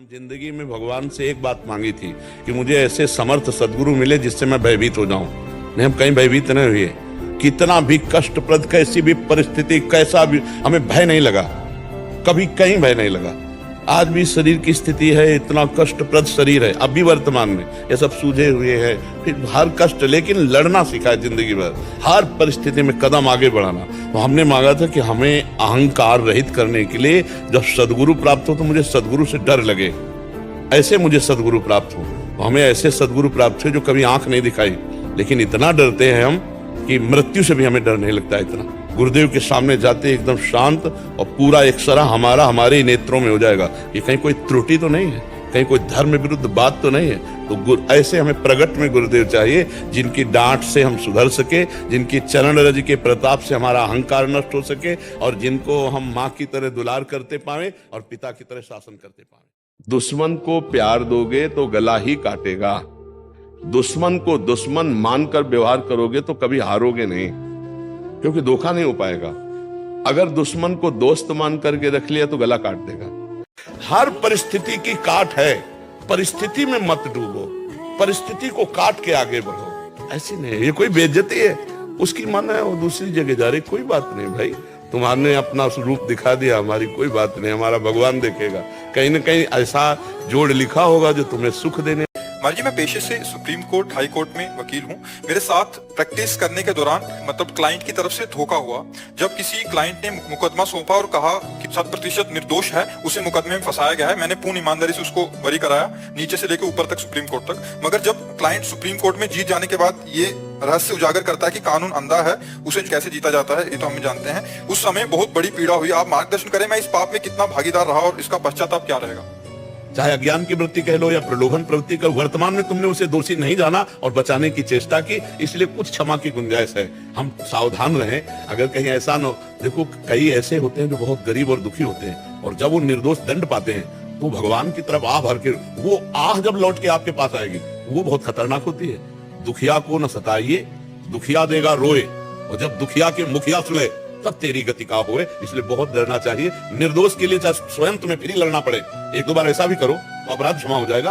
हम जिंदगी में भगवान से एक बात मांगी थी कि मुझे ऐसे समर्थ सदगुरु मिले जिससे मैं भयभीत हो जाऊं। नहीं, हम कहीं भयभीत नहीं हुए। कितना भी कष्टप्रद, कैसी भी परिस्थिति, कैसा भी, हमें भय नहीं लगा, कभी कहीं भय नहीं लगा। आज भी शरीर की स्थिति है, इतना कष्टप्रद शरीर है, अब भी वर्तमान में ये सब सूझे हुए हैं, फिर हर कष्ट, लेकिन लड़ना सीखा है जिंदगी भर, हर परिस्थिति में कदम आगे बढ़ाना। तो हमने मांगा था कि हमें अहंकार रहित करने के लिए जब सदगुरु प्राप्त हो तो मुझे सदगुरु से डर लगे, ऐसे मुझे सदगुरु प्राप्त हो। तो हमें ऐसे सदगुरु प्राप्त हुए जो कभी आंख नहीं दिखाई, लेकिन इतना डरते हैं हम कि मृत्यु से भी हमें डर नहीं लगता। इतना गुरुदेव के सामने जाते एकदम शांत, और पूरा एक्सरा हमारे ही नेत्रों में हो जाएगा कि कहीं कोई त्रुटि तो नहीं है, कहीं कोई धर्म विरुद्ध बात तो नहीं है। तो ऐसे हमें प्रगट में गुरुदेव चाहिए जिनकी डांट से हम सुधर सके, जिनकी चरण रज के प्रताप से हमारा अहंकार नष्ट हो सके, और जिनको हम माँ की तरह दुलार करते पाए और पिता की तरह शासन करते पाए। दुश्मन को प्यार दोगे तो गला ही काटेगा, दुश्मन को दुश्मन मानकर व्यवहार करोगे तो कभी हारोगे नहीं, क्योंकि धोखा नहीं हो पाएगा। अगर दुश्मन को दोस्त मान करके रख लिया तो गला काट देगा। हर परिस्थिति की काट है, परिस्थिति में मत डूबो, परिस्थिति को काट के आगे बढ़ो। ऐसी नहीं, ये कोई बेइज्जती है, उसकी मन है वो दूसरी जगह जा रही, कोई बात नहीं भाई, तुम्हारे अपना रूप दिखा दिया, हमारी कोई बात नहीं, हमारा भगवान देखेगा। कहीं ना कहीं ऐसा जोड़ लिखा होगा जो तुम्हें सुख देने। महाराज जी, मैं पेशे से सुप्रीम कोर्ट, हाई कोर्ट में वकील हूँ। मेरे साथ प्रैक्टिस करने के दौरान मतलब क्लाइंट की तरफ से धोखा हुआ। जब किसी क्लाइंट ने मुकदमा सौंपा और कहा कि 7% निर्दोष है, उसे मुकदमे में फंसाया गया है, मैंने पूर्ण ईमानदारी से उसको वरी कराया, नीचे से लेकर ऊपर तक, सुप्रीम कोर्ट तक। मगर जब क्लाइंट सुप्रीम कोर्ट में जीत जाने के बाद ये रहस्य उजागर करता है कि कानून अंधा है, उसे कैसे जीता जाता है, ये तो हम जानते हैं। उस समय बहुत बड़ी पीड़ा हुई। आप मार्गदर्शन करें, मैं इस पाप में कितना भागीदार रहा और इसका पश्चाताप क्या रहेगा? चाहे अज्ञान की वृत्ति कह लो या प्रलोभन प्रवृत्ति का, वर्तमान में तुमने उसे दोषी नहीं जाना और बचाने की चेष्टा की, इसलिए कुछ क्षमा की गुंजाइश है। हम सावधान रहें, अगर कहीं ऐसा न हो। देखो, कई ऐसे होते हैं जो बहुत गरीब और दुखी होते हैं, और जब वो निर्दोष दंड पाते हैं तो भगवान की तरफ आह भर के, वो आह जब लौट के आपके पास आएगी वो बहुत खतरनाक होती है। दुखिया को न सताइए, दुखिया देगा रोए, और जब दुखिया के मुखिया सुने तब तेरी गति का होए। इसलिए बहुत डरना चाहिए। निर्दोष के लिए चाहे स्वयं तुम्हें फिर लड़ना पड़े, एक दो बार ऐसा भी करो तो अपराध क्षमा हो जाएगा।